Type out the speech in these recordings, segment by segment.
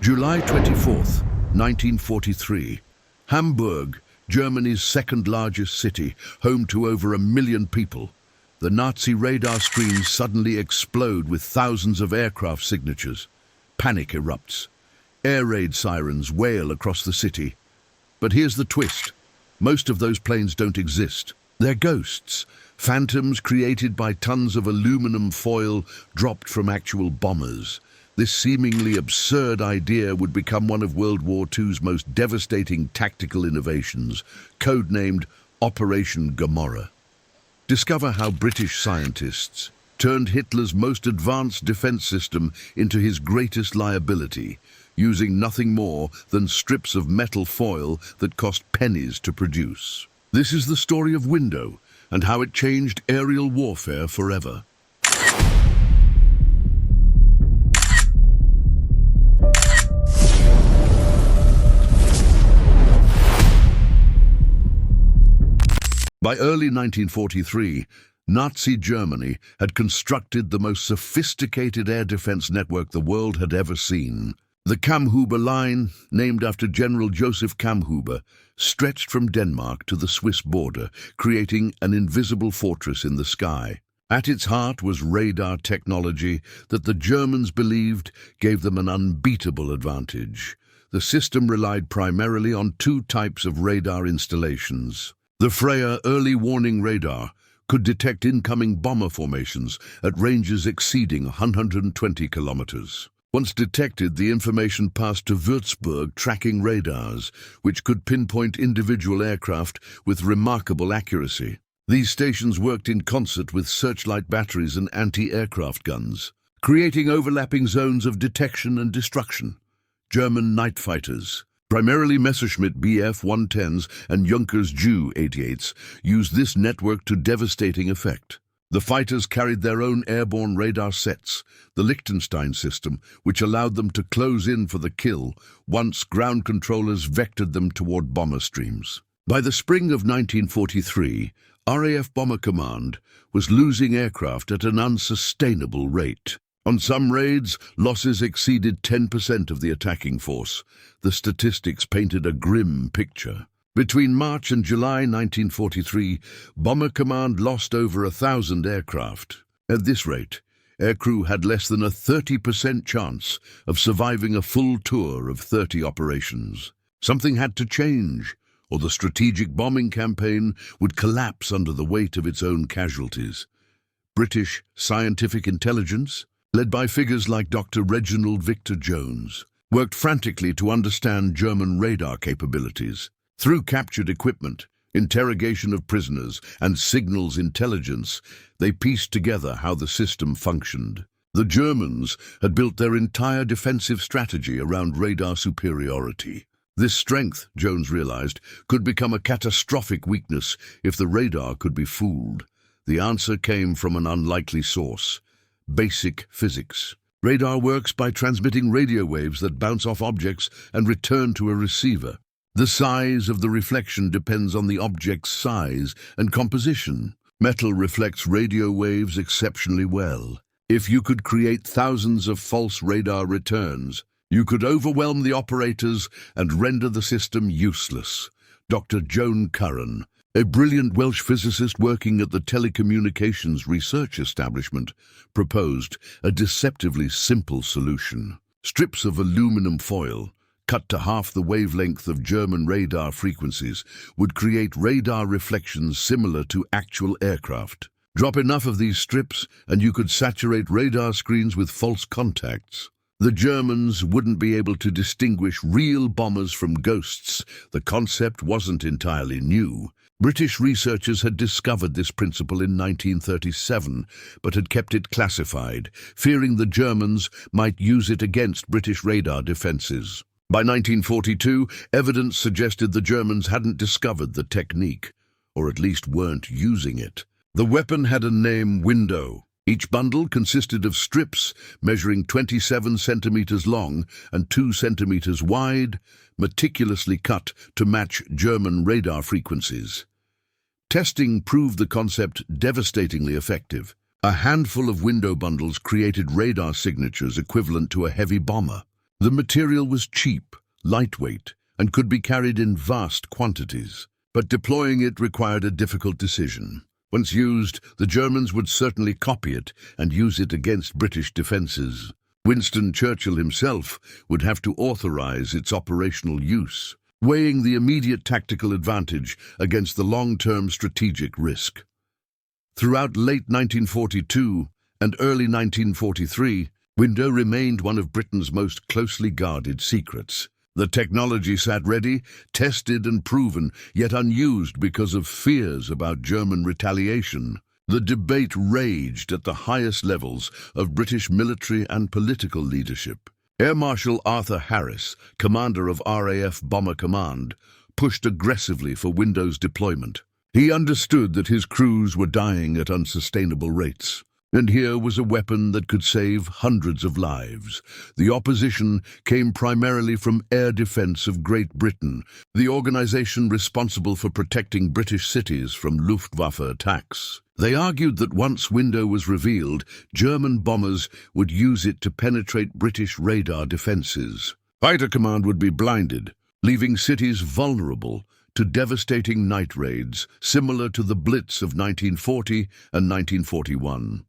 July 24th, 1943. Hamburg, Germany's second largest city, home to over 1 million people. The Nazi radar screens suddenly explode with thousands of aircraft signatures. Panic erupts. Air raid sirens wail across the city. But here's the twist. Most of those planes don't exist. They're ghosts, phantoms created by tons of aluminum foil dropped from actual bombers. This seemingly absurd idea would become one of World War II's most devastating tactical innovations, codenamed Operation Gomorrah. Discover how British scientists turned Hitler's most advanced defense system into his greatest liability, using nothing more than strips of metal foil that cost pennies to produce. This is the story of Window and how it changed aerial warfare forever. By early 1943, Nazi Germany had constructed the most sophisticated air defense network the world had ever seen. The Kammhuber Line, named after General Joseph Kammhuber, stretched from Denmark to the Swiss border, creating an invisible fortress in the sky. At its heart was radar technology that the Germans believed gave them an unbeatable advantage. The system relied primarily on two types of radar installations. The Freya early warning radar could detect incoming bomber formations at ranges exceeding 120 kilometers. Once detected, the information passed to Würzburg tracking radars, which could pinpoint individual aircraft with remarkable accuracy. These stations worked in concert with searchlight batteries and anti-aircraft guns, creating overlapping zones of detection and destruction. German night fighters, primarily Messerschmitt Bf-110s and Junkers Ju-88s, used this network to devastating effect. The fighters carried their own airborne radar sets, the Liechtenstein system, which allowed them to close in for the kill once ground controllers vectored them toward bomber streams. By the spring of 1943, RAF Bomber Command was losing aircraft at an unsustainable rate. On some raids, losses exceeded 10% of the attacking force. The statistics painted a grim picture. Between March and July 1943, Bomber Command lost over 1,000 aircraft. At this rate, aircrew had less than a 30% chance of surviving a full tour of 30 operations. Something had to change, or the strategic bombing campaign would collapse under the weight of its own casualties. British scientific intelligence, led by figures like Dr. Reginald Victor Jones, worked frantically to understand German radar capabilities. Through captured equipment, interrogation of prisoners, and signals intelligence, they pieced together how the system functioned. The Germans had built their entire defensive strategy around radar superiority. This strength, Jones realized, could become a catastrophic weakness if the radar could be fooled. The answer came from an unlikely source: basic physics. Radar works by transmitting radio waves that bounce off objects and return to a receiver. The size of the reflection depends on the object's size and composition. Metal reflects radio waves exceptionally well. If you could create thousands of false radar returns, you could overwhelm the operators and render the system useless. Dr. Joan Curran, a brilliant Welsh physicist working at the Telecommunications Research Establishment, proposed a deceptively simple solution. Strips of aluminum foil, cut to half the wavelength of German radar frequencies, would create radar reflections similar to actual aircraft. Drop enough of these strips and you could saturate radar screens with false contacts. The Germans wouldn't be able to distinguish real bombers from ghosts. The concept wasn't entirely new. British researchers had discovered this principle in 1937, but had kept it classified, fearing the Germans might use it against British radar defenses. By 1942, evidence suggested the Germans hadn't discovered the technique, or at least weren't using it. The weapon had a name: Window. Each bundle consisted of strips measuring 27 centimeters long and 2 centimeters wide, meticulously cut to match German radar frequencies. Testing proved the concept devastatingly effective. A handful of window bundles created radar signatures equivalent to a heavy bomber. The material was cheap, lightweight, and could be carried in vast quantities. But deploying it required a difficult decision. Once used, the Germans would certainly copy it and use it against British defences. Winston Churchill himself would have to authorize its operational use, weighing the immediate tactical advantage against the long-term strategic risk. Throughout late 1942 and early 1943, window remained one of Britain's most closely guarded secrets. The technology sat ready, tested and proven, yet unused because of fears about German retaliation. The debate raged at the highest levels of British military and political leadership. Air Marshal Arthur Harris, commander of RAF Bomber Command, pushed aggressively for Window's deployment. He understood that his crews were dying at unsustainable rates. And here was a weapon that could save hundreds of lives. The opposition came primarily from Air Defence of Great Britain, the organisation responsible for protecting British cities from Luftwaffe attacks. They argued that once Window was revealed, German bombers would use it to penetrate British radar defences. Fighter Command would be blinded, leaving cities vulnerable to devastating night raids similar to the Blitz of 1940 and 1941.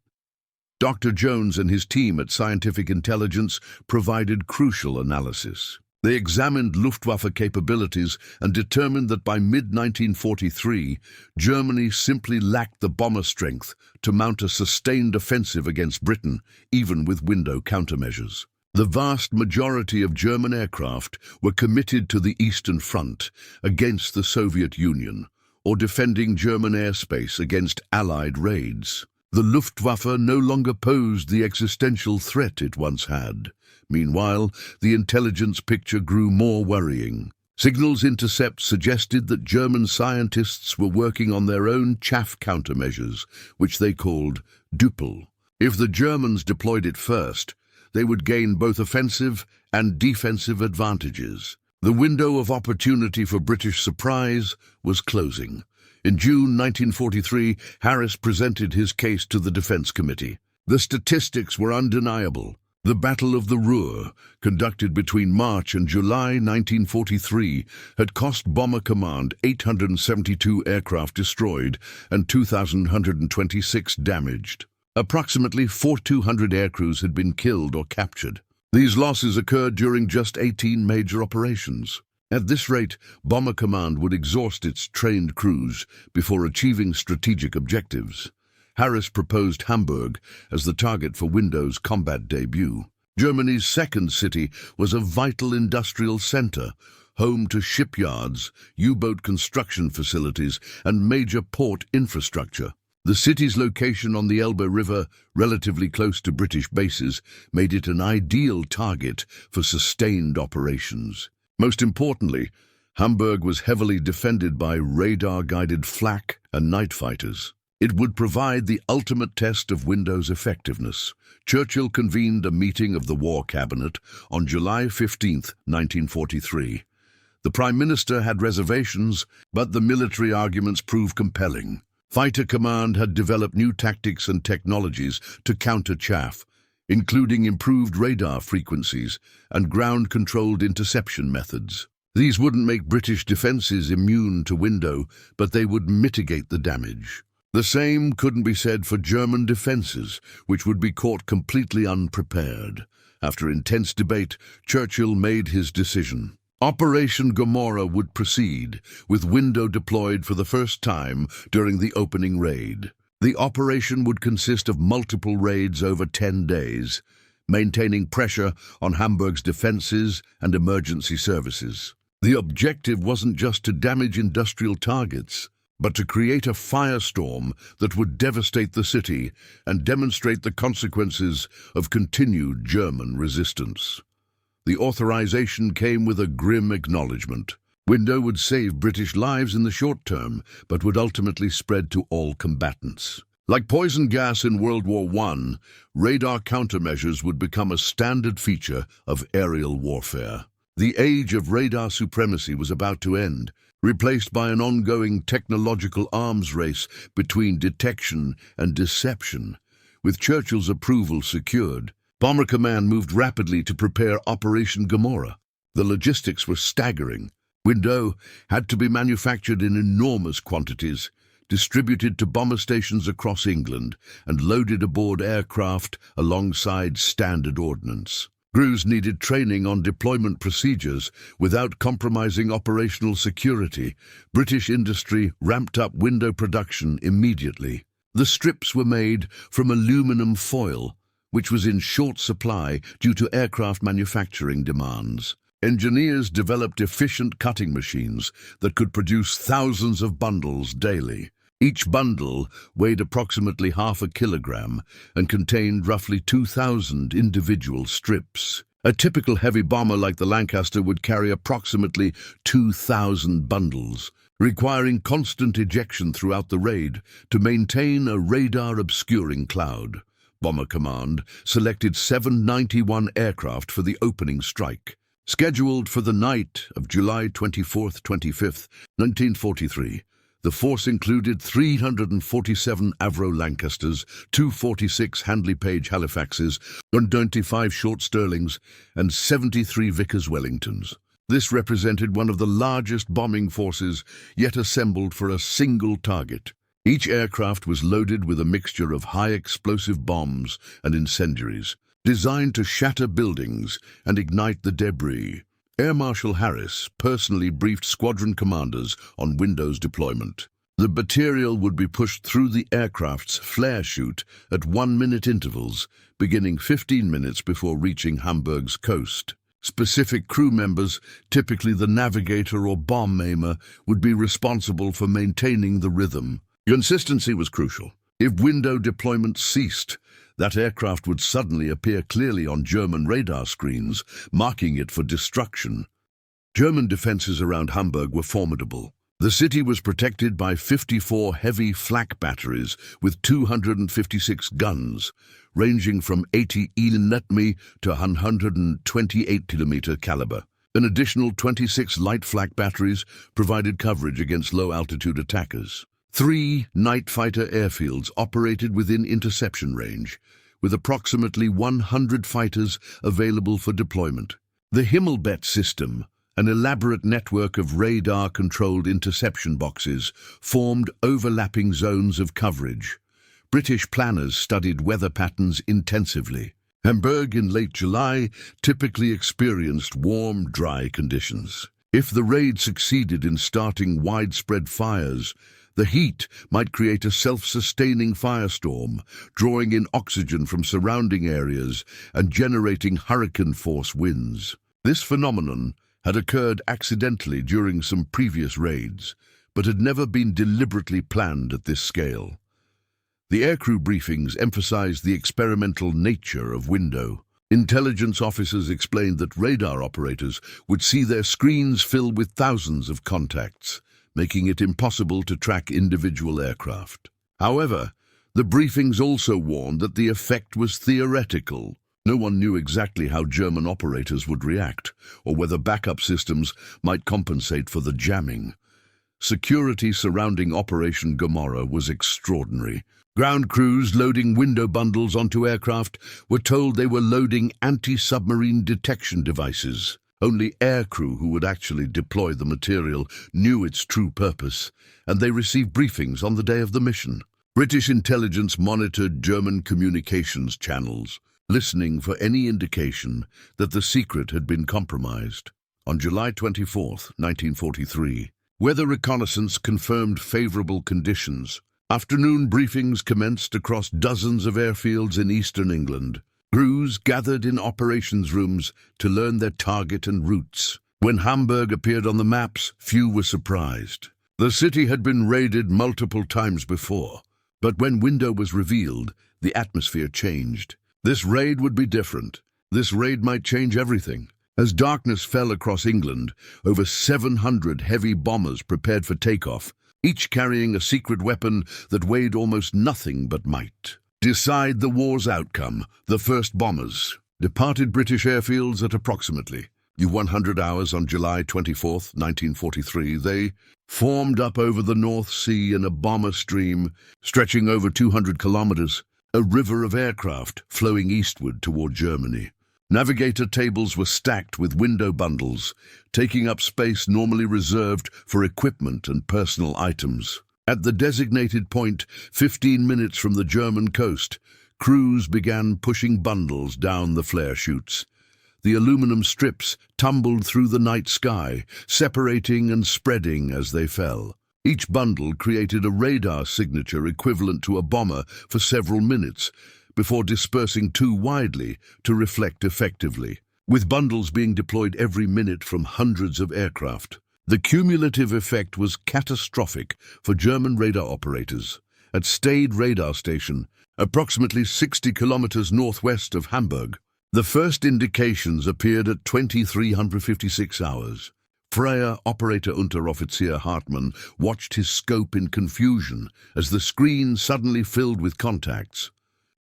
Dr. Jones and his team at Scientific Intelligence provided crucial analysis. They examined Luftwaffe capabilities and determined that by mid-1943, Germany simply lacked the bomber strength to mount a sustained offensive against Britain, even with window countermeasures. The vast majority of German aircraft were committed to the Eastern Front against the Soviet Union, or defending German airspace against Allied raids. The Luftwaffe no longer posed the existential threat it once had. Meanwhile, the intelligence picture grew more worrying. Signals intercepts suggested that German scientists were working on their own chaff countermeasures, which they called Düppel. If the Germans deployed it first, they would gain both offensive and defensive advantages. The window of opportunity for British surprise was closing. In June 1943, Harris presented his case to the Defense Committee. The statistics were undeniable. The Battle of the Ruhr, conducted between March and July 1943, had cost Bomber Command 872 aircraft destroyed and 2,126 damaged. Approximately 4,200 aircrews had been killed or captured. These losses occurred during just 18 major operations. At this rate, Bomber Command would exhaust its trained crews before achieving strategic objectives. Harris proposed Hamburg as the target for Window's combat debut. Germany's second city was a vital industrial center, home to shipyards, U-boat construction facilities, and major port infrastructure. The city's location on the Elbe River, relatively close to British bases, made it an ideal target for sustained operations. Most importantly, Hamburg was heavily defended by radar-guided flak and night fighters. It would provide the ultimate test of Window's effectiveness. Churchill convened a meeting of the War Cabinet on July 15, 1943. The Prime Minister had reservations, but the military arguments proved compelling. Fighter Command had developed new tactics and technologies to counter chaff, including improved radar frequencies and ground-controlled interception methods. These wouldn't make British defences immune to window, but they would mitigate the damage. The same couldn't be said for German defences, which would be caught completely unprepared. After intense debate, Churchill made his decision. Operation Gomorrah would proceed, with window deployed for the first time during the opening raid. The operation would consist of multiple raids over 10 days, maintaining pressure on Hamburg's defences and emergency services. The objective wasn't just to damage industrial targets, but to create a firestorm that would devastate the city and demonstrate the consequences of continued German resistance. The authorization came with a grim acknowledgement. Window would save British lives in the short term, but would ultimately spread to all combatants. Like poison gas in World War I, radar countermeasures would become a standard feature of aerial warfare. The age of radar supremacy was about to end, replaced by an ongoing technological arms race between detection and deception. With Churchill's approval secured, Bomber Command moved rapidly to prepare Operation Gomorrah. The logistics were staggering. Window had to be manufactured in enormous quantities, distributed to bomber stations across England, and loaded aboard aircraft alongside standard ordnance. Crews needed training on deployment procedures without compromising operational security. British industry ramped up window production immediately. The strips were made from aluminum foil, which was in short supply due to aircraft manufacturing demands. Engineers developed efficient cutting machines that could produce thousands of bundles daily. Each bundle weighed approximately half a kilogram and contained roughly 2,000 individual strips. A typical heavy bomber like the Lancaster would carry approximately 2,000 bundles, requiring constant ejection throughout the raid to maintain a radar-obscuring cloud. Bomber Command selected 791 aircraft for the opening strike. Scheduled for the night of July 24th, 25th, 1943, the force included 347 Avro Lancasters, 246 Handley Page Halifaxes, 125 Short Stirlings, and 73 Vickers Wellingtons. This represented one of the largest bombing forces yet assembled for a single target. Each aircraft was loaded with a mixture of high-explosive bombs and incendiaries, designed to shatter buildings and ignite the debris. Air Marshal Harris personally briefed squadron commanders on Window's deployment. The material would be pushed through the aircraft's flare chute at 1-minute intervals, beginning 15 minutes before reaching Hamburg's coast. Specific crew members, typically the navigator or bomb aimer, would be responsible for maintaining the rhythm. Consistency was crucial. If Window deployment ceased, that aircraft would suddenly appear clearly on German radar screens, marking it for destruction. German defenses around Hamburg were formidable. The city was protected by 54 heavy flak batteries with 256 guns, ranging from 80 mm to 128 mm caliber. An additional 26 light flak batteries provided coverage against low-altitude attackers. 3 night fighter airfields operated within interception range, with approximately 100 fighters available for deployment. The Himmelbett system, an elaborate network of radar-controlled interception boxes, formed overlapping zones of coverage. British planners studied weather patterns intensively. Hamburg in late July typically experienced warm, dry conditions. If the raid succeeded in starting widespread fires, the heat might create a self-sustaining firestorm, drawing in oxygen from surrounding areas and generating hurricane-force winds. This phenomenon had occurred accidentally during some previous raids, but had never been deliberately planned at this scale. The aircrew briefings emphasized the experimental nature of Window. Intelligence officers explained that radar operators would see their screens fill with thousands of contacts, making it impossible to track individual aircraft. However, the briefings also warned that the effect was theoretical. No one knew exactly how German operators would react, or whether backup systems might compensate for the jamming. Security surrounding Operation Gomorrah was extraordinary. Ground crews loading window bundles onto aircraft were told they were loading anti-submarine detection devices. Only aircrew who would actually deploy the material knew its true purpose, and they received briefings on the day of the mission. British intelligence monitored German communications channels, listening for any indication that the secret had been compromised. On July 24, 1943, weather reconnaissance confirmed favorable conditions. Afternoon briefings commenced across dozens of airfields in eastern England. Crews gathered in operations rooms to learn their target and routes. When Hamburg appeared on the maps, few were surprised. The city had been raided multiple times before, but when Window was revealed, the atmosphere changed. This raid would be different. This raid might change everything. As darkness fell across England, over 700 heavy bombers prepared for takeoff, each carrying a secret weapon that weighed almost nothing but might. Decide the war's outcome, the first bombers departed British airfields at approximately 100 hours on July 24, 1943. They formed up over the North Sea in a bomber stream stretching over 200 kilometers. a river of aircraft flowing eastward toward Germany. Navigator tables were stacked with window bundles, taking up space normally reserved for equipment and personal items. At the designated point, 15 minutes from the German coast, crews began pushing bundles down the flare chutes. The aluminum strips tumbled through the night sky, separating and spreading as they fell. Each bundle created a radar signature equivalent to a bomber for several minutes, before dispersing too widely to reflect effectively, with bundles being deployed every minute from hundreds of aircraft. The cumulative effect was catastrophic for German radar operators. At Stade radar station, approximately 60 kilometers northwest of Hamburg, the first indications appeared at 2356 hours. Freyer operator Unteroffizier Hartmann watched his scope in confusion as the screen suddenly filled with contacts.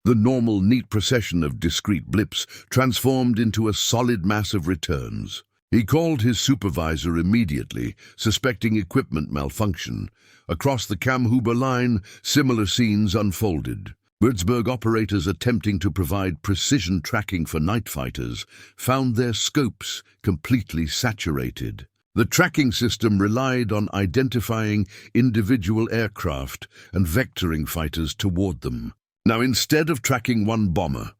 The normal, neat procession of discrete blips transformed into a solid mass of returns. He called his supervisor immediately, suspecting equipment malfunction. Across the Kammhuber line, similar scenes unfolded. Würzburg operators attempting to provide precision tracking for night fighters found their scopes completely saturated. The tracking system relied on identifying individual aircraft and vectoring fighters toward them. Now, instead of tracking one bomber,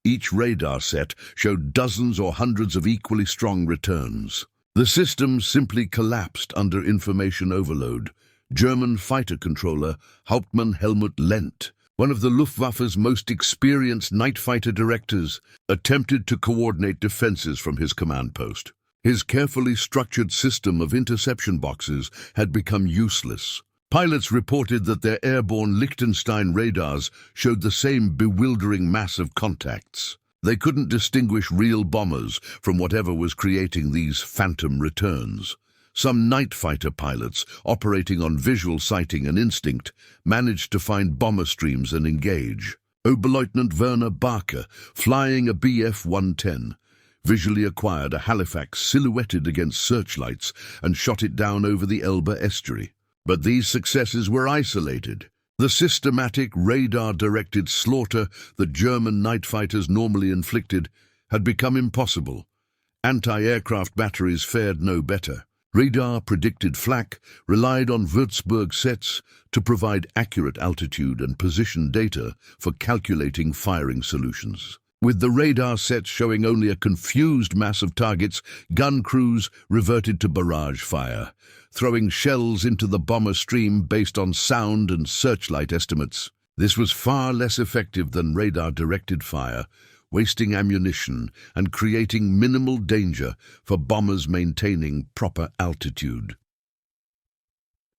each radar set showed dozens or hundreds of equally strong returns. The system simply collapsed under information overload. German fighter controller Hauptmann Helmut Lent, one of the Luftwaffe's most experienced night fighter directors, attempted to coordinate defenses from his command post. His carefully structured system of interception boxes had become useless. Pilots reported that their airborne Liechtenstein radars showed the same bewildering mass of contacts. They couldn't distinguish real bombers from whatever was creating these phantom returns. Some night fighter pilots, operating on visual sighting and instinct, managed to find bomber streams and engage. Oberleutnant Werner Barker, flying a Bf-110, visually acquired a Halifax silhouetted against searchlights and shot it down over the Elbe estuary. But these successes were isolated. The systematic radar-directed slaughter that German night fighters normally inflicted had become impossible. Anti-aircraft batteries fared no better. Radar predicted flak relied on Würzburg sets to provide accurate altitude and position data for calculating firing solutions. With the radar sets showing only a confused mass of targets, gun crews reverted to barrage fire, throwing shells into the bomber stream based on sound and searchlight estimates. This was far less effective than radar-directed fire, wasting ammunition and creating minimal danger for bombers maintaining proper altitude.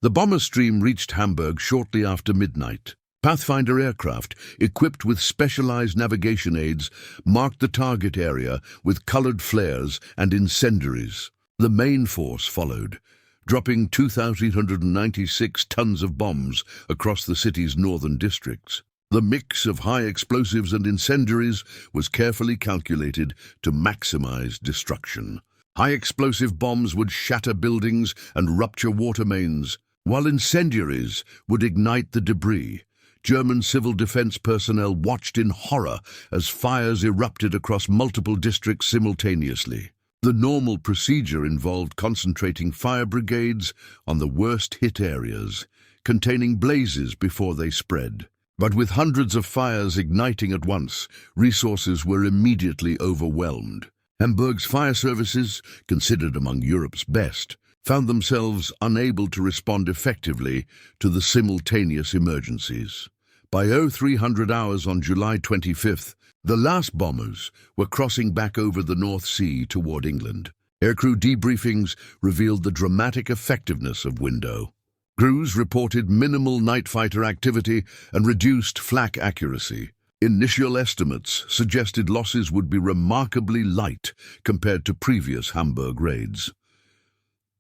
The bomber stream reached Hamburg shortly after midnight. Pathfinder aircraft, equipped with specialized navigation aids, marked the target area with colored flares and incendiaries. The main force followed, dropping 2,896 tons of bombs across the city's northern districts. The mix of high explosives and incendiaries was carefully calculated to maximize destruction. High explosive bombs would shatter buildings and rupture water mains, while incendiaries would ignite the debris. German civil defense personnel watched in horror as fires erupted across multiple districts simultaneously. The normal procedure involved concentrating fire brigades on the worst-hit areas, containing blazes before they spread. But with hundreds of fires igniting at once, resources were immediately overwhelmed. Hamburg's fire services, considered among Europe's best, found themselves unable to respond effectively to the simultaneous emergencies. By 0300 hours on July 25th, the last bombers were crossing back over the North Sea toward England. Aircrew debriefings revealed the dramatic effectiveness of Window. Crews reported minimal night fighter activity and reduced flak accuracy. Initial estimates suggested losses would be remarkably light compared to previous Hamburg raids.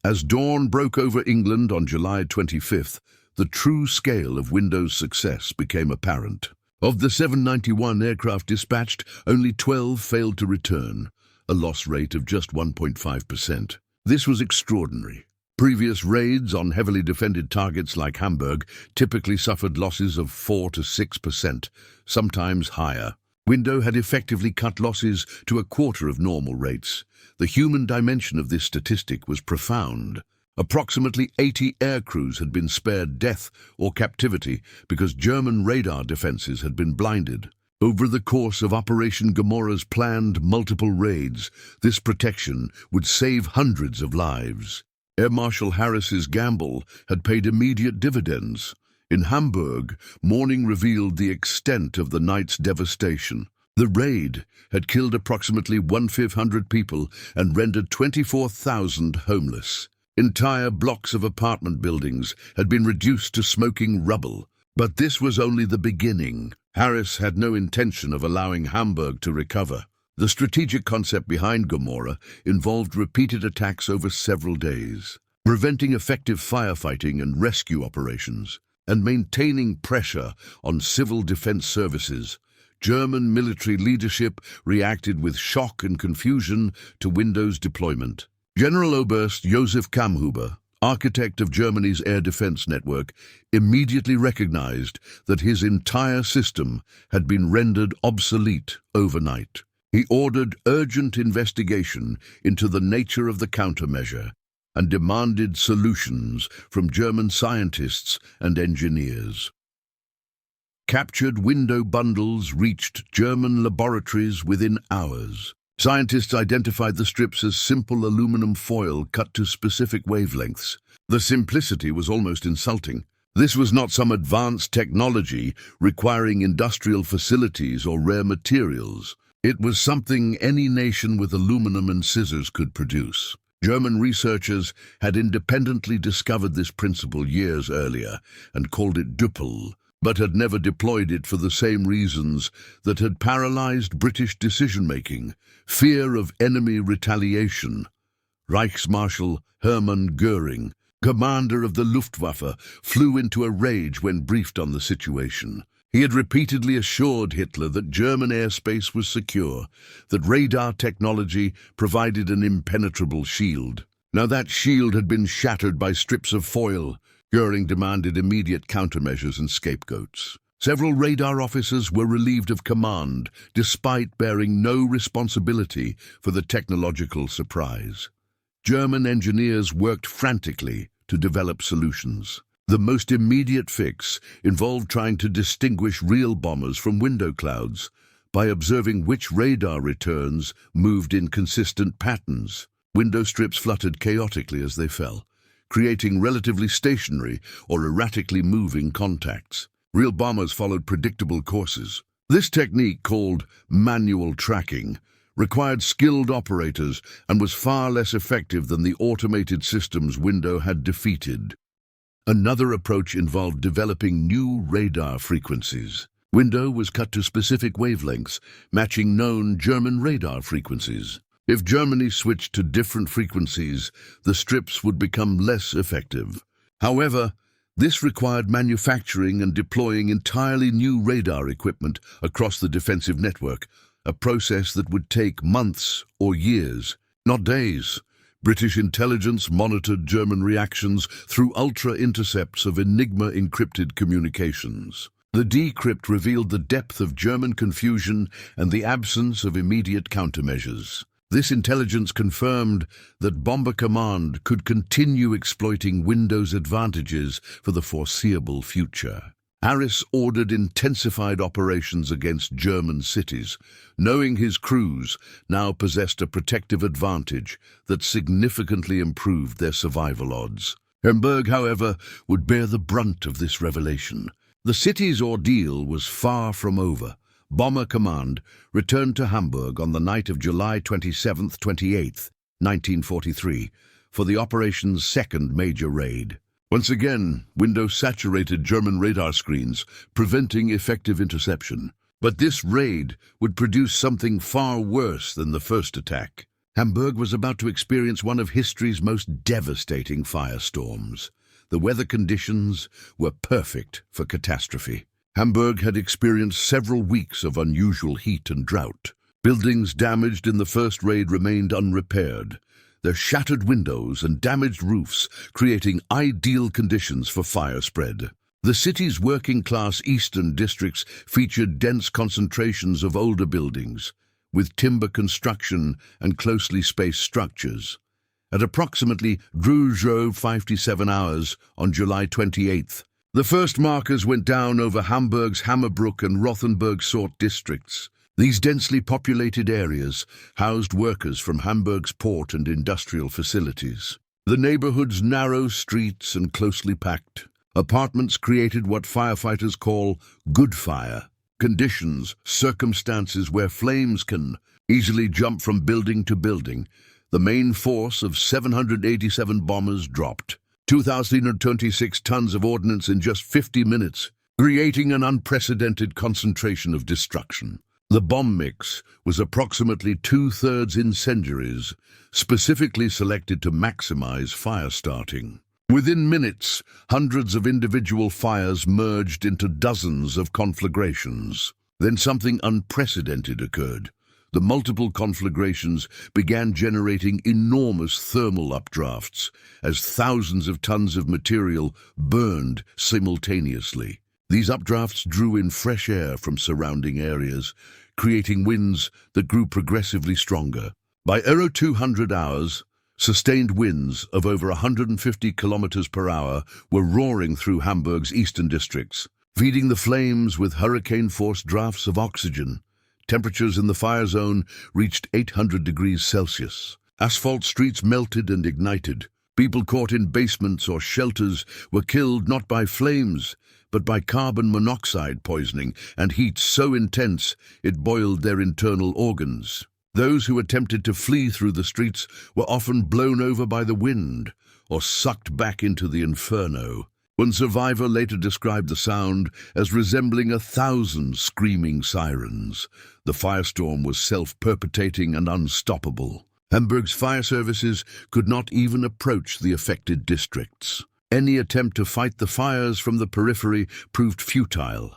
As dawn broke over England on July 25th, the true scale of Window's success became apparent. Of the 791 aircraft dispatched, only 12 failed to return, a loss rate of just 1.5%. This was extraordinary. Previous raids on heavily defended targets like Hamburg typically suffered losses of 4 to 6%, sometimes higher. Window had effectively cut losses to a quarter of normal rates. The human dimension of this statistic was profound. Approximately 80 air crews had been spared death or captivity because German radar defenses had been blinded. Over the course of Operation Gomorrah's planned multiple raids, this protection would save hundreds of lives. Air Marshal Harris's gamble had paid immediate dividends. In Hamburg, morning revealed the extent of the night's devastation. The raid had killed approximately 1,500 people and rendered 24,000 homeless. Entire blocks of apartment buildings had been reduced to smoking rubble. But this was only the beginning. Harris had no intention of allowing Hamburg to recover. The strategic concept behind Gomorrah involved repeated attacks over several days, preventing effective firefighting and rescue operations, and maintaining pressure on civil defense services. German military leadership reacted with shock and confusion to Window's deployment. General Oberst Josef Kammhuber, architect of Germany's air defense network, immediately recognized that his entire system had been rendered obsolete overnight. He ordered urgent investigation into the nature of the countermeasure and demanded solutions from German scientists and engineers. Captured window bundles reached German laboratories within hours. Scientists identified the strips as simple aluminum foil cut to specific wavelengths. The simplicity was almost insulting. This was not some advanced technology requiring industrial facilities or rare materials. It was something any nation with aluminum and scissors could produce. German researchers had independently discovered this principle years earlier and called it Düppel, but had never deployed it for the same reasons that had paralyzed British decision-making: fear of enemy retaliation. Reichsmarschall Hermann Göring, commander of the Luftwaffe, flew into a rage when briefed on the situation. He had repeatedly assured Hitler that German airspace was secure, that radar technology provided an impenetrable shield. Now that shield had been shattered by strips of foil. Göring demanded immediate countermeasures and scapegoats. Several radar officers were relieved of command, despite bearing no responsibility for the technological surprise. German engineers worked frantically to develop solutions. The most immediate fix involved trying to distinguish real bombers from window clouds by observing which radar returns moved in consistent patterns. Window strips fluttered chaotically as they fell, creating relatively stationary or erratically moving contacts. Real bombers followed predictable courses. This technique, called manual tracking, required skilled operators and was far less effective than the automated systems Window had defeated. Another approach involved developing new radar frequencies. Window was cut to specific wavelengths, matching known German radar frequencies. If Germany switched to different frequencies, the strips would become less effective. However, this required manufacturing and deploying entirely new radar equipment across the defensive network, a process that would take months or years, not days. British intelligence monitored German reactions through ultra-intercepts of Enigma encrypted communications. The decrypt revealed the depth of German confusion and the absence of immediate countermeasures. This intelligence confirmed that Bomber Command could continue exploiting Window's advantages for the foreseeable future. Harris ordered intensified operations against German cities, knowing his crews now possessed a protective advantage that significantly improved their survival odds. Hamburg, however, would bear the brunt of this revelation. The city's ordeal was far from over. Bomber Command returned to Hamburg on the night of July 27-28, 1943, for the operation's second major raid. Once again, Window saturated German radar screens, preventing effective interception. But this raid would produce something far worse than the first attack. Hamburg was about to experience one of history's most devastating firestorms. The weather conditions were perfect for catastrophe. Hamburg had experienced several weeks of unusual heat and drought. Buildings damaged in the first raid remained unrepaired, their shattered windows and damaged roofs creating ideal conditions for fire spread. The city's working-class eastern districts featured dense concentrations of older buildings, with timber construction and closely spaced structures. At approximately 57 hours on July 28th, the first markers went down over Hamburg's Hammerbrook and Rothenburg-Sort districts. These densely populated areas housed workers from Hamburg's port and industrial facilities. The neighborhood's narrow streets and closely packed apartments created what firefighters call good fire conditions, circumstances where flames can easily jump from building to building. The main force of 787 bombers dropped 2,026 tons of ordnance in just 50 minutes, creating an unprecedented concentration of destruction. The bomb mix was approximately two-thirds incendiaries, specifically selected to maximize fire starting. Within minutes, hundreds of individual fires merged into dozens of conflagrations. Then something unprecedented occurred. The multiple conflagrations began generating enormous thermal updrafts as thousands of tons of material burned simultaneously. These updrafts drew in fresh air from surrounding areas, creating winds that grew progressively stronger. By 0200 hours, sustained winds of over 150 kilometers per hour were roaring through Hamburg's eastern districts, feeding the flames with hurricane-force drafts of oxygen. Temperatures in the fire zone reached 800 degrees Celsius. Asphalt streets melted and ignited. People caught in basements or shelters were killed not by flames, but by carbon monoxide poisoning and heat so intense it boiled their internal organs. Those who attempted to flee through the streets were often blown over by the wind or sucked back into the inferno. One survivor later described the sound as resembling 1,000 screaming sirens. The firestorm was self-perpetuating and unstoppable. Hamburg's fire services could not even approach the affected districts. Any attempt to fight the fires from the periphery proved futile,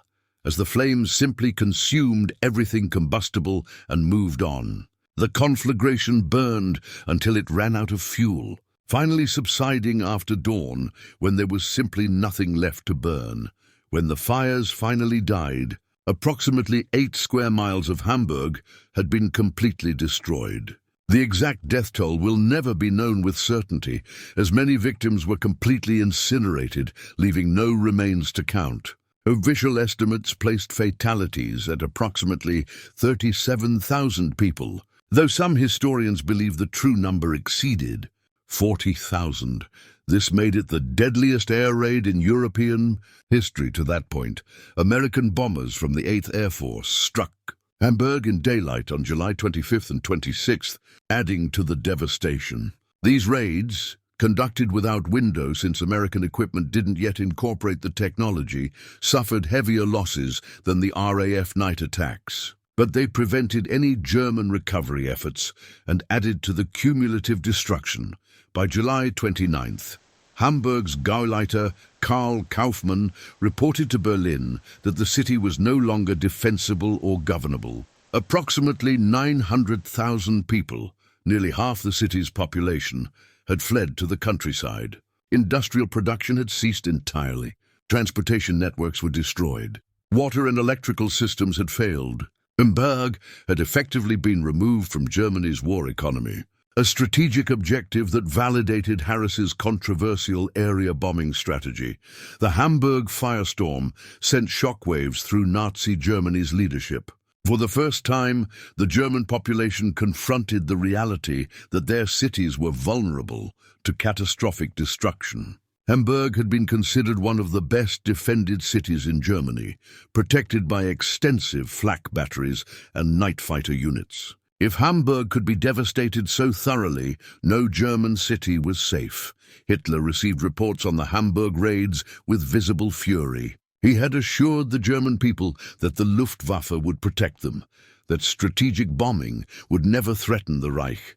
as the flames simply consumed everything combustible and moved on. The conflagration burned until it ran out of fuel, finally subsiding after dawn when there was simply nothing left to burn. When the fires finally died, approximately 8 square miles of Hamburg had been completely destroyed. The exact death toll will never be known with certainty, as many victims were completely incinerated, leaving no remains to count. Official estimates placed fatalities at approximately 37,000 people, though some historians believe the true number exceeded 40,000. This made it the deadliest air raid in European history to that point. American bombers from the 8th Air Force struck Hamburg in daylight on July 25th and 26th, adding to the devastation. These raids, conducted without windows since American equipment didn't yet incorporate the technology, suffered heavier losses than the RAF night attacks. But they prevented any German recovery efforts and added to the cumulative destruction. By July 29th, Hamburg's Gauleiter Karl Kaufmann reported to Berlin that the city was no longer defensible or governable. Approximately 900,000 people, nearly half the city's population, had fled to the countryside. Industrial production had ceased entirely. Transportation networks were destroyed. Water and electrical systems had failed. Hamburg had effectively been removed from Germany's war economy, a strategic objective that validated Harris's controversial area bombing strategy. The Hamburg firestorm sent shockwaves through Nazi Germany's leadership. For the first time, the German population confronted the reality that their cities were vulnerable to catastrophic destruction. Hamburg had been considered one of the best defended cities in Germany, protected by extensive flak batteries and night fighter units. If Hamburg could be devastated so thoroughly, no German city was safe. Hitler received reports on the Hamburg raids with visible fury. He had assured the German people that the Luftwaffe would protect them, that strategic bombing would never threaten the Reich.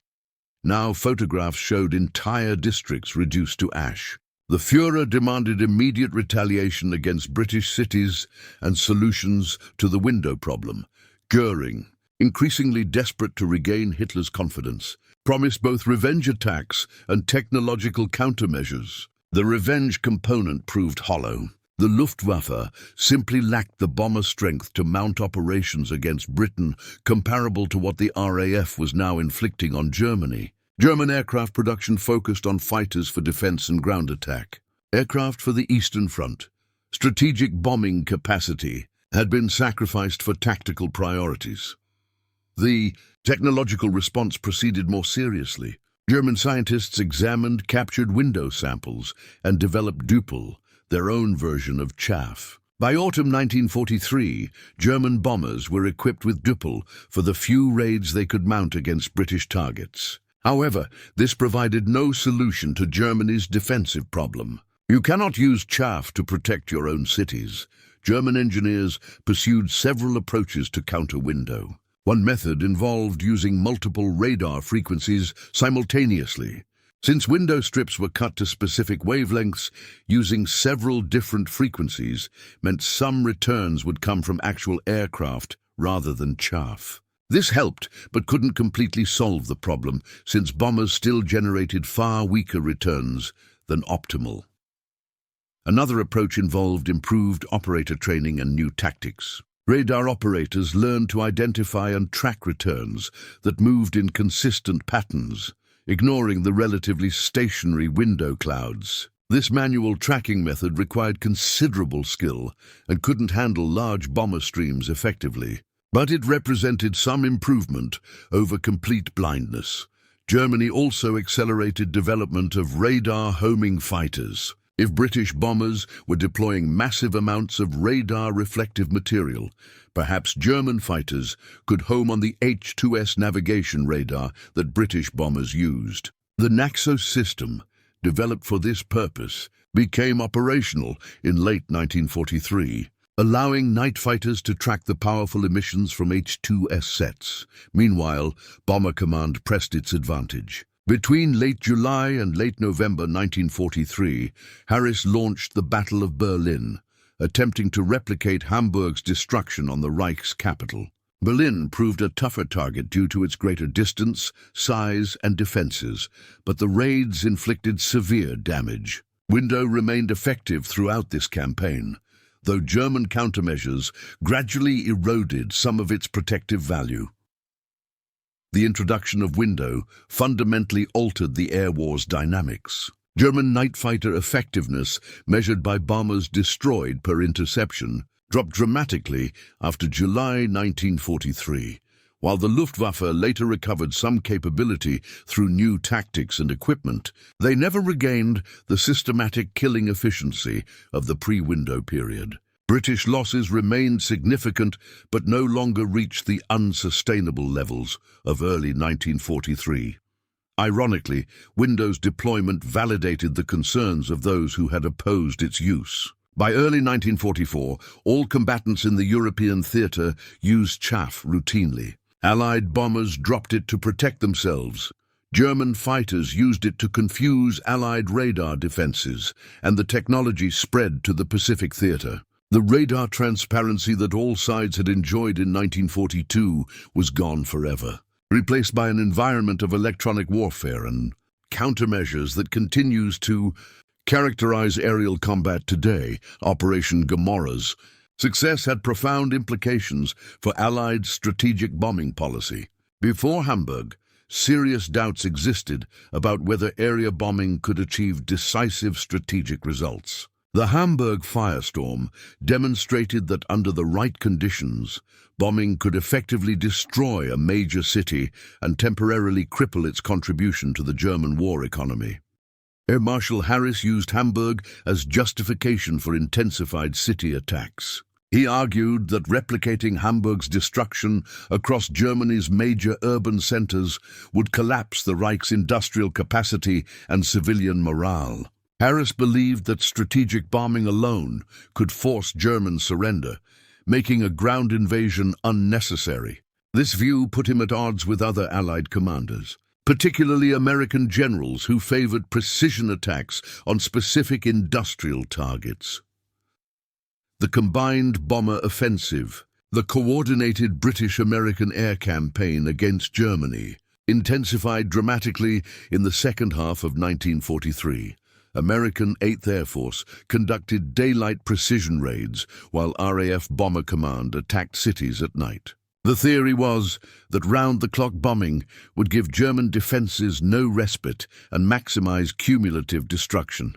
Now photographs showed entire districts reduced to ash. The Führer demanded immediate retaliation against British cities and solutions to the window problem. Göring, increasingly desperate to regain Hitler's confidence, promised both revenge attacks and technological countermeasures. The revenge component proved hollow. The Luftwaffe simply lacked the bomber strength to mount operations against Britain comparable to what the RAF was now inflicting on Germany. German aircraft production focused on fighters for defense and ground attack. Aircraft for the Eastern Front, strategic bombing capacity, had been sacrificed for tactical priorities. The technological response proceeded more seriously. German scientists examined captured window samples and developed Düppel, their own version of chaff. By autumn 1943, German bombers were equipped with Düppel for the few raids they could mount against British targets. However, this provided no solution to Germany's defensive problem. You cannot use chaff to protect your own cities. German engineers pursued several approaches to counter window. One method involved using multiple radar frequencies simultaneously. Since window strips were cut to specific wavelengths, using several different frequencies meant some returns would come from actual aircraft rather than chaff. This helped, but couldn't completely solve the problem, since bombers still generated far weaker returns than optimal. Another approach involved improved operator training and new tactics. Radar operators learned to identify and track returns that moved in consistent patterns, ignoring the relatively stationary window clouds. This manual tracking method required considerable skill and couldn't handle large bomber streams effectively. But it represented some improvement over complete blindness. Germany also accelerated development of radar homing fighters. If British bombers were deploying massive amounts of radar-reflective material, perhaps German fighters could home on the H-2S navigation radar that British bombers used. The Naxos system, developed for this purpose, became operational in late 1943, allowing night fighters to track the powerful emissions from H-2S sets. Meanwhile, Bomber Command pressed its advantage. Between late July and late November 1943, Harris launched the Battle of Berlin, attempting to replicate Hamburg's destruction on the Reich's capital. Berlin proved a tougher target due to its greater distance, size, and defenses, but the raids inflicted severe damage. Window remained effective throughout this campaign, though German countermeasures gradually eroded some of its protective value. The introduction of window fundamentally altered the air war's dynamics. German night fighter effectiveness, measured by bombers destroyed per interception, dropped dramatically after July 1943. While the Luftwaffe later recovered some capability through new tactics and equipment, they never regained the systematic killing efficiency of the pre-window period. British losses remained significant, but no longer reached the unsustainable levels of early 1943. Ironically, Window's deployment validated the concerns of those who had opposed its use. By early 1944, all combatants in the European theatre used chaff routinely. Allied bombers dropped it to protect themselves. German fighters used it to confuse Allied radar defenses, and the technology spread to the Pacific theatre. The radar transparency that all sides had enjoyed in 1942 was gone forever, replaced by an environment of electronic warfare and countermeasures that continues to characterize aerial combat today. Operation Gomorrah's success had profound implications for Allied strategic bombing policy. Before Hamburg, serious doubts existed about whether area bombing could achieve decisive strategic results. The Hamburg firestorm demonstrated that under the right conditions, bombing could effectively destroy a major city and temporarily cripple its contribution to the German war economy. Air Marshal Harris used Hamburg as justification for intensified city attacks. He argued that replicating Hamburg's destruction across Germany's major urban centers would collapse the Reich's industrial capacity and civilian morale. Harris believed that strategic bombing alone could force German surrender, making a ground invasion unnecessary. This view put him at odds with other Allied commanders, particularly American generals who favored precision attacks on specific industrial targets. The combined bomber offensive, the coordinated British-American air campaign against Germany, intensified dramatically in the second half of 1943. American 8th Air Force conducted daylight precision raids while RAF Bomber Command attacked cities at night. The theory was that round-the-clock bombing would give German defenses no respite and maximize cumulative destruction.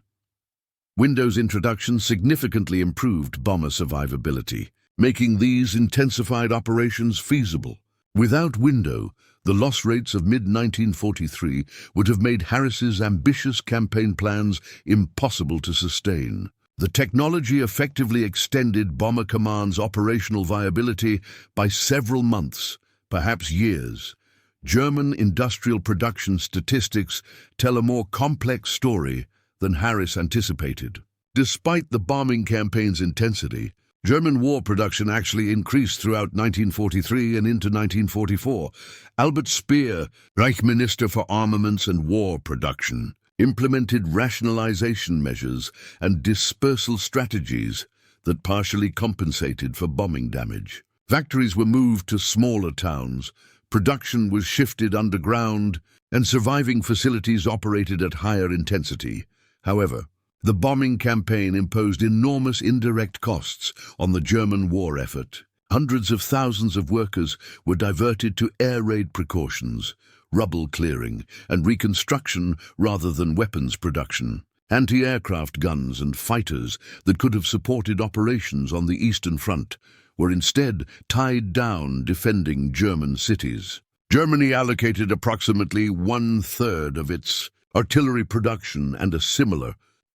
Window's introduction significantly improved bomber survivability, making these intensified operations feasible. Without Window, the loss rates of mid-1943 would have made Harris's ambitious campaign plans impossible to sustain. The technology effectively extended Bomber Command's operational viability by several months, perhaps years. German industrial production statistics tell a more complex story than Harris anticipated. Despite the bombing campaign's intensity, German war production actually increased throughout 1943 and into 1944. Albert Speer, Reich Minister for Armaments and War Production, implemented rationalization measures and dispersal strategies that partially compensated for bombing damage. Factories were moved to smaller towns, production was shifted underground, and surviving facilities operated at higher intensity. However, the bombing campaign imposed enormous indirect costs on the German war effort. Hundreds of thousands of workers were diverted to air raid precautions, rubble clearing, and reconstruction rather than weapons production. Anti-aircraft guns and fighters that could have supported operations on the Eastern Front were instead tied down defending German cities. Germany allocated approximately one-third of its artillery production and a similar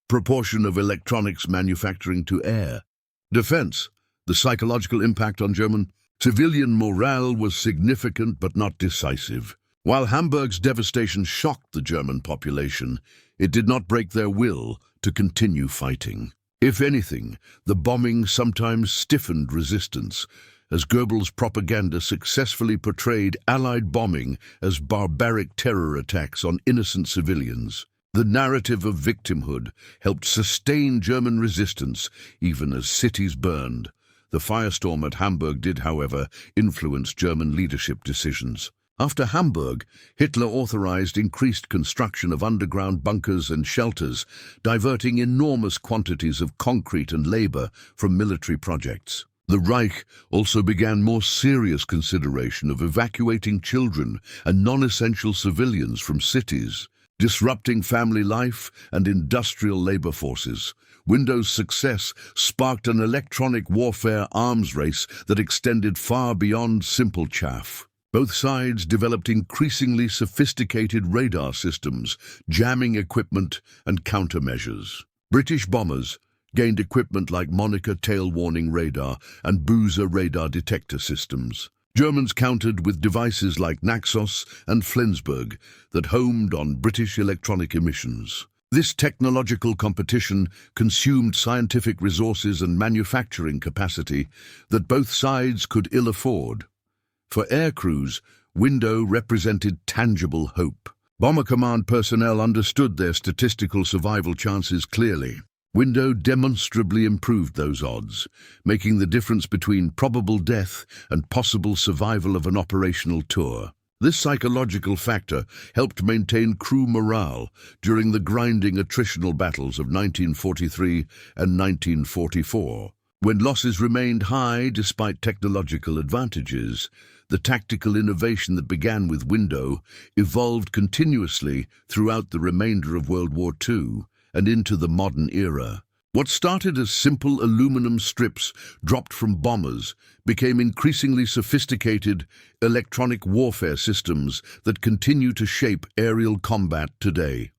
proportion of electronics manufacturing to air defense. The psychological impact on German civilian morale was significant but not decisive. While Hamburg's devastation shocked the German population, it did not break their will to continue fighting. If anything, the bombing sometimes stiffened resistance, as Goebbels' propaganda successfully portrayed Allied bombing as barbaric terror attacks on innocent civilians. The narrative of victimhood helped sustain German resistance even as cities burned. The firestorm at Hamburg did, however, influence German leadership decisions. After Hamburg, Hitler authorized increased construction of underground bunkers and shelters, diverting enormous quantities of concrete and labor from military projects. The Reich also began more serious consideration of evacuating children and non-essential civilians from cities, disrupting family life and industrial labor forces. Window's success sparked an electronic warfare arms race that extended far beyond simple chaff. Both sides developed increasingly sophisticated radar systems, jamming equipment, and countermeasures. British bombers gained equipment like Monica tail warning radar and Boozer radar detector systems. Germans countered with devices like Naxos and Flensburg that homed on British electronic emissions. This technological competition consumed scientific resources and manufacturing capacity that both sides could ill afford. For air crews, Window represented tangible hope. Bomber Command personnel understood their statistical survival chances clearly. Window demonstrably improved those odds, making the difference between probable death and possible survival of an operational tour. This psychological factor helped maintain crew morale during the grinding attritional battles of 1943 and 1944. When losses remained high despite technological advantages, the tactical innovation that began with Window evolved continuously throughout the remainder of World War II and into the modern era. What started as simple aluminum strips dropped from bombers became increasingly sophisticated electronic warfare systems that continue to shape aerial combat today.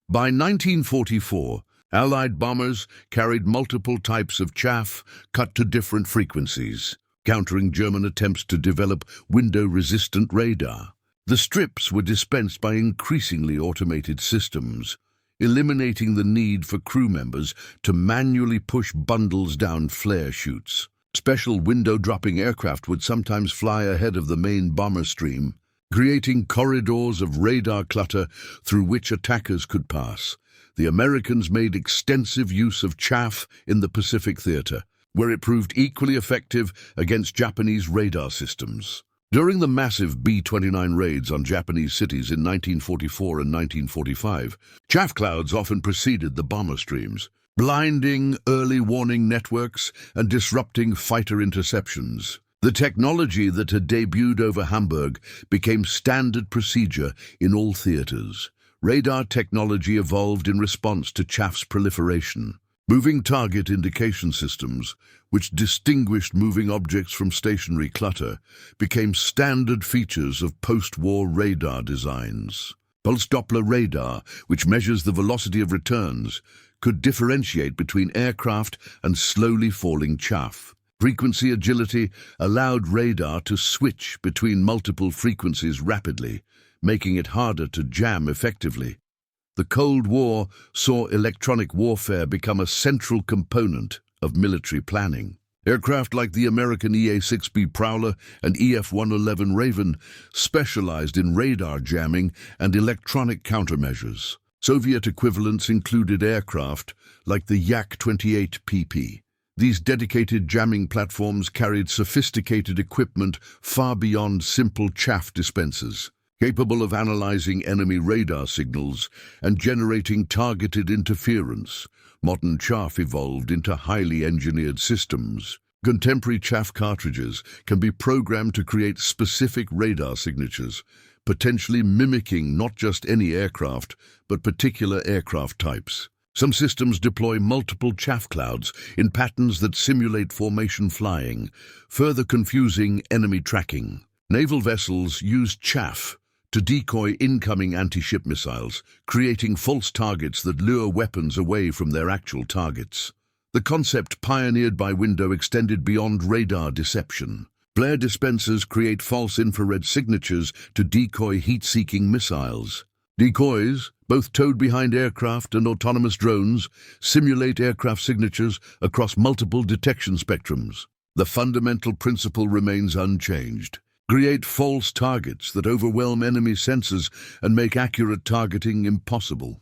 By 1944, Allied bombers carried multiple types of chaff cut to different frequencies, countering German attempts to develop window-resistant radar. The strips were dispensed by increasingly automated systems, eliminating the need for crew members to manually push bundles down flare chutes. Special window-dropping aircraft would sometimes fly ahead of the main bomber stream, creating corridors of radar clutter through which attackers could pass. The Americans made extensive use of chaff in the Pacific Theater, where it proved equally effective against Japanese radar systems. During the massive B-29 raids on Japanese cities in 1944 and 1945, chaff clouds often preceded the bomber streams, blinding early warning networks and disrupting fighter interceptions. The technology that had debuted over Hamburg became standard procedure in all theaters. Radar technology evolved in response to chaff's proliferation. Moving target indication systems, which distinguished moving objects from stationary clutter, became standard features of post-war radar designs. Pulse Doppler radar, which measures the velocity of returns, could differentiate between aircraft and slowly falling chaff. Frequency agility allowed radar to switch between multiple frequencies rapidly, making it harder to jam effectively. The Cold War saw electronic warfare become a central component of military planning. Aircraft like the American EA-6B Prowler and EF-111 Raven specialized in radar jamming and electronic countermeasures. Soviet equivalents included aircraft like the Yak-28PP. These dedicated jamming platforms carried sophisticated equipment far beyond simple chaff dispensers, capable of analyzing enemy radar signals and generating targeted interference. Modern chaff evolved into highly engineered systems. Contemporary chaff cartridges can be programmed to create specific radar signatures, potentially mimicking not just any aircraft, but particular aircraft types. Some systems deploy multiple chaff clouds in patterns that simulate formation flying, further confusing enemy tracking. Naval vessels use chaff to decoy incoming anti-ship missiles, creating false targets that lure weapons away from their actual targets. The concept pioneered by Window extended beyond radar deception. Flare dispensers create false infrared signatures to decoy heat-seeking missiles. Decoys, both towed behind aircraft and autonomous drones, simulate aircraft signatures across multiple detection spectrums. The fundamental principle remains unchanged. Create false targets that overwhelm enemy sensors and make accurate targeting impossible.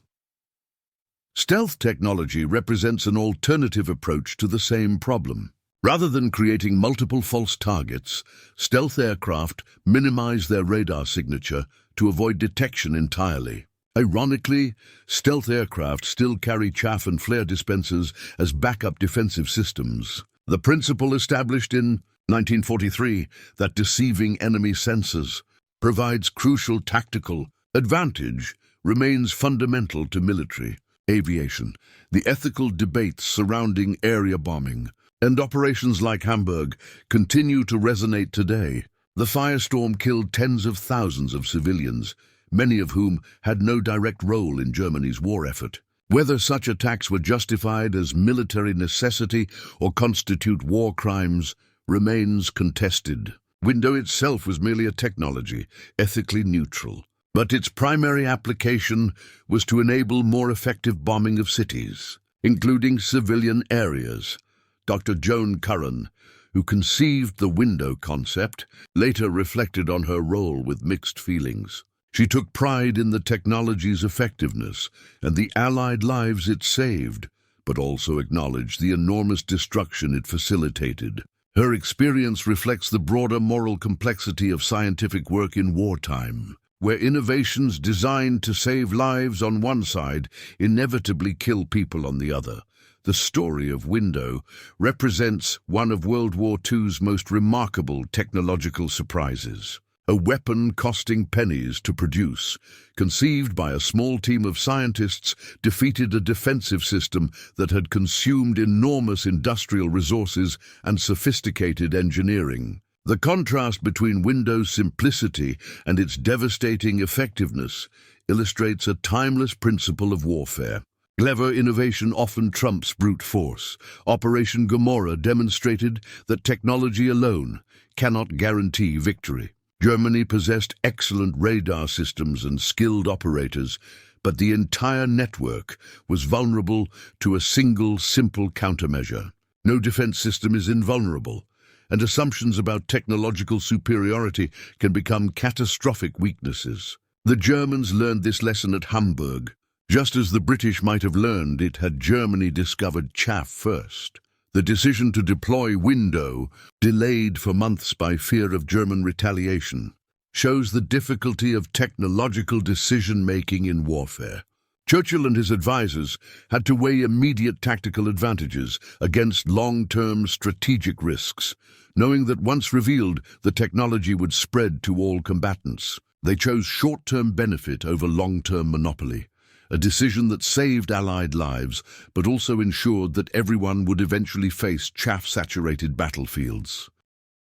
Stealth technology represents an alternative approach to the same problem. Rather than creating multiple false targets, stealth aircraft minimize their radar signature to avoid detection entirely. Ironically, stealth aircraft still carry chaff and flare dispensers as backup defensive systems. The principle established in 1943 that deceiving enemy sensors provides crucial tactical advantage remains fundamental to military aviation. The ethical debates surrounding area bombing and operations like Hamburg continue to resonate today. The firestorm killed tens of thousands of civilians, many of whom had no direct role in Germany's war effort. Whether such attacks were justified as military necessity or constitute war crimes remains contested. Window itself was merely a technology, ethically neutral, but its primary application was to enable more effective bombing of cities, including civilian areas. Dr. Joan Curran, who conceived the window concept, later reflected on her role with mixed feelings. She took pride in the technology's effectiveness and the Allied lives it saved, but also acknowledged the enormous destruction it facilitated. Her experience reflects the broader moral complexity of scientific work in wartime, where innovations designed to save lives on one side inevitably kill people on the other. The story of Window represents one of World War II's most remarkable technological surprises. A weapon costing pennies to produce, conceived by a small team of scientists, defeated a defensive system that had consumed enormous industrial resources and sophisticated engineering. The contrast between Window's simplicity and its devastating effectiveness illustrates a timeless principle of warfare. Clever innovation often trumps brute force. Operation Gomorrah demonstrated that technology alone cannot guarantee victory. Germany possessed excellent radar systems and skilled operators, but the entire network was vulnerable to a single, simple countermeasure. No defense system is invulnerable, and assumptions about technological superiority can become catastrophic weaknesses. The Germans learned this lesson at Hamburg, just as the British might have learned it had Germany discovered chaff first. The decision to deploy Window, delayed for months by fear of German retaliation, shows the difficulty of technological decision-making in warfare. Churchill and his advisors had to weigh immediate tactical advantages against long-term strategic risks, knowing that once revealed, the technology would spread to all combatants. They chose short-term benefit over long-term monopoly, a decision that saved Allied lives, but also ensured that everyone would eventually face chaff-saturated battlefields.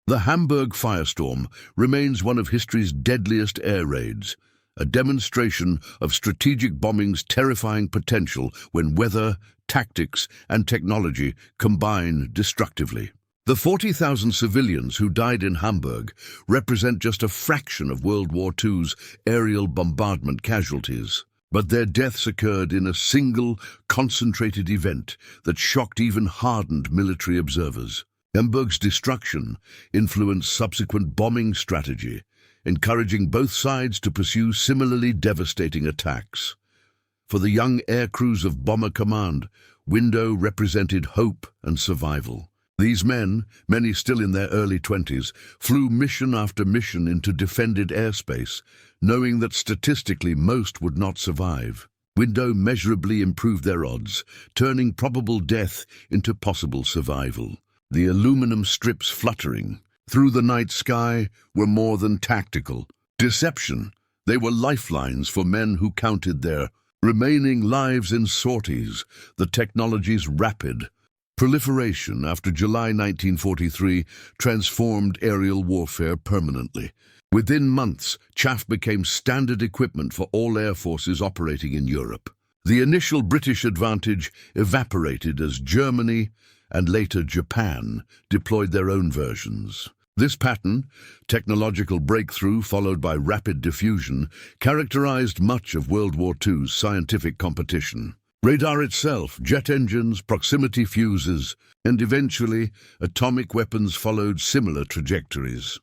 The Hamburg firestorm remains one of history's deadliest air raids, a demonstration of strategic bombing's terrifying potential when weather, tactics, and technology combine destructively. The 40,000 civilians who died in Hamburg represent just a fraction of World War II's aerial bombardment casualties. But their deaths occurred in a single, concentrated event that shocked even hardened military observers. Hamburg's destruction influenced subsequent bombing strategy, encouraging both sides to pursue similarly devastating attacks. For the young air crews of Bomber Command, Window represented hope and survival. These men, many still in their early 20s, flew mission after mission into defended airspace, knowing that statistically most would not survive. Window measurably improved their odds, turning probable death into possible survival. The aluminum strips fluttering through the night sky were more than tactical deception. They were lifelines for men who counted their remaining lives in sorties. The technology's rapid proliferation after July 1943 transformed aerial warfare permanently. Within months, chaff became standard equipment for all air forces operating in Europe. The initial British advantage evaporated as Germany and later Japan deployed their own versions. This pattern, technological breakthrough followed by rapid diffusion, characterized much of World War II's scientific competition. Radar itself, jet engines, proximity fuses, and eventually atomic weapons followed similar trajectories.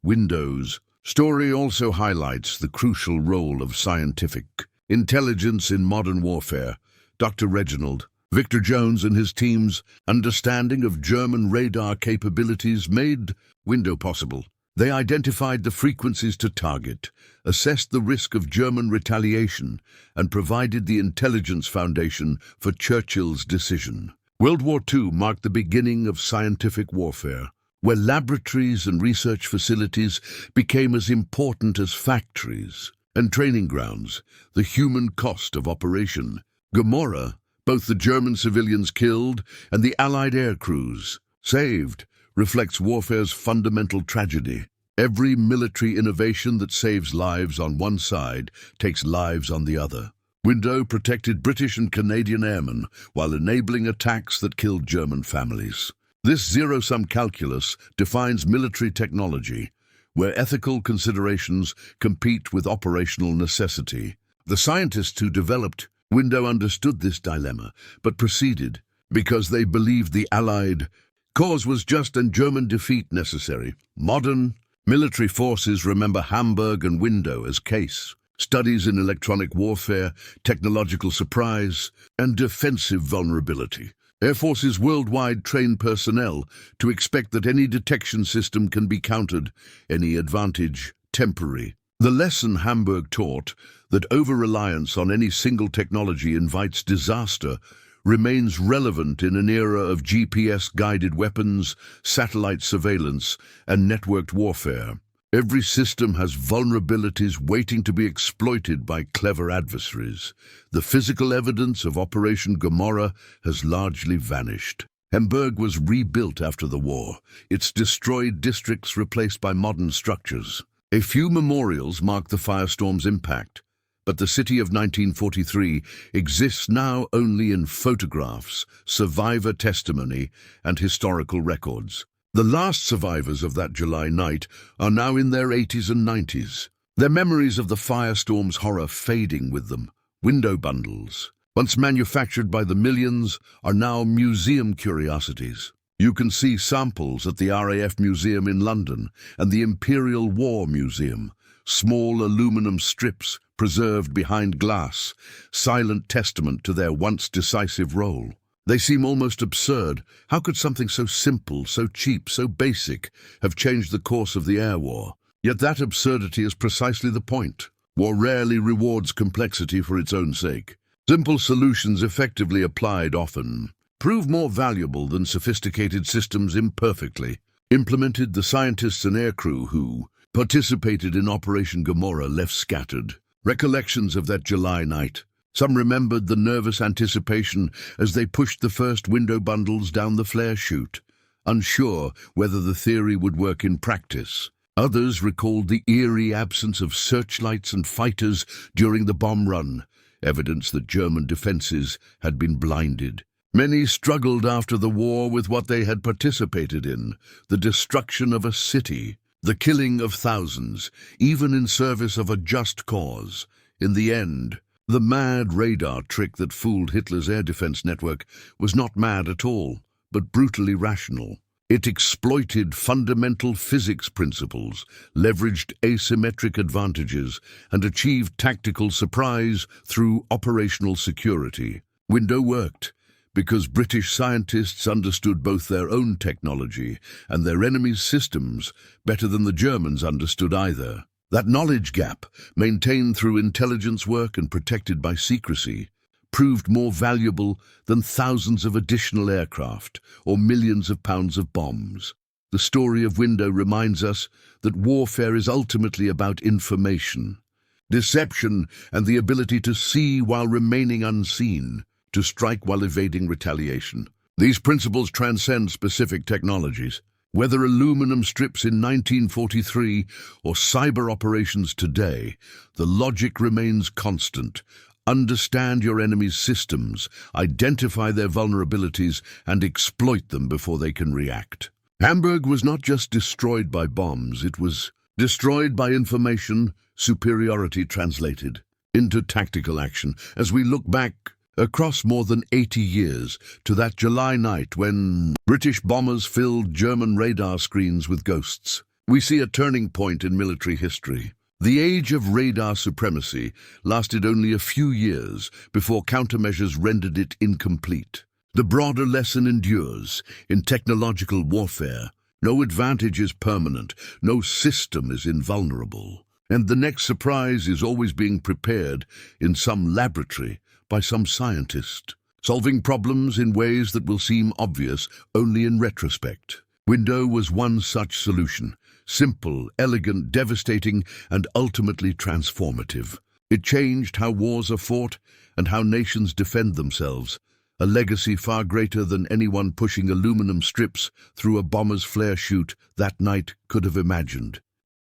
Window's story also highlights the crucial role of scientific intelligence in modern warfare. Dr. Reginald Victor Jones and his team's understanding of German radar capabilities made Window possible. They identified the frequencies to target, assessed the risk of German retaliation, and provided the intelligence foundation for Churchill's decision. World War II marked the beginning of scientific warfare, where laboratories and research facilities became as important as factories and training grounds. The human cost of Operation Gomorrah, both the German civilians killed and the Allied air crews saved, reflects warfare's fundamental tragedy. Every military innovation that saves lives on one side takes lives on the other. Window protected British and Canadian airmen while enabling attacks that killed German families. This zero-sum calculus defines military technology, where ethical considerations compete with operational necessity. The scientists who developed Window understood this dilemma, but proceeded because they believed the Allied cause was just and German defeat necessary. Modern military forces remember Hamburg and Window as case studies in electronic warfare, technological surprise, and defensive vulnerability. Air forces worldwide train personnel to expect that any detection system can be countered, any advantage temporary. The lesson Hamburg taught, that over-reliance on any single technology invites disaster, remains relevant in an era of GPS-guided weapons, satellite surveillance, and networked warfare. Every system has vulnerabilities waiting to be exploited by clever adversaries. The physical evidence of Operation Gomorrah has largely vanished. Hamburg was rebuilt after the war, its destroyed districts replaced by modern structures. A few memorials mark the firestorm's impact, but the city of 1943 exists now only in photographs, survivor testimony, and historical records. The last survivors of that July night are now in their 80s and 90s, their memories of the firestorm's horror fading with them. Window bundles, once manufactured by the millions, are now museum curiosities. You can see samples at the RAF Museum in London and the Imperial War Museum, small aluminum strips preserved behind glass, silent testament to their once decisive role. They seem almost absurd. How could something so simple, so cheap, so basic have changed the course of the air war? Yet that absurdity is precisely the point. War rarely rewards complexity for its own sake. Simple solutions effectively applied often prove more valuable than sophisticated systems imperfectly implemented. The scientists and aircrew who participated in Operation Gomorrah left scattered recollections of that July night. Some remembered the nervous anticipation as they pushed the first window bundles down the flare chute, unsure whether the theory would work in practice. Others recalled the eerie absence of searchlights and fighters during the bomb run, evidence that German defenses had been blinded. Many struggled after the war with what they had participated in, the destruction of a city, the killing of thousands, even in service of a just cause. In the end, the mad radar trick that fooled Hitler's air defense network was not mad at all, but brutally rational. It exploited fundamental physics principles, leveraged asymmetric advantages, and achieved tactical surprise through operational security. Window worked because British scientists understood both their own technology and their enemy's systems better than the Germans understood either. That knowledge gap, maintained through intelligence work and protected by secrecy, proved more valuable than thousands of additional aircraft or millions of pounds of bombs. The story of Window reminds us that warfare is ultimately about information, deception, and the ability to see while remaining unseen, to strike while evading retaliation. These principles transcend specific technologies. Whether aluminum strips in 1943 or cyber operations today, the logic remains constant. Understand your enemy's systems, identify their vulnerabilities, and exploit them before they can react. Hamburg was not just destroyed by bombs, it was destroyed by information, superiority translated into tactical action. As we look back across more than 80 years to that July night when British bombers filled German radar screens with ghosts, we see a turning point in military history. The age of radar supremacy lasted only a few years before countermeasures rendered it incomplete. The broader lesson endures. In technological warfare, no advantage is permanent, no system is invulnerable, and the next surprise is always being prepared in some laboratory by some scientist, solving problems in ways that will seem obvious only in retrospect. Window was one such solution. Simple, elegant, devastating, and ultimately transformative. It changed how wars are fought and how nations defend themselves, a legacy far greater than anyone pushing aluminum strips through a bomber's flare chute that night could have imagined.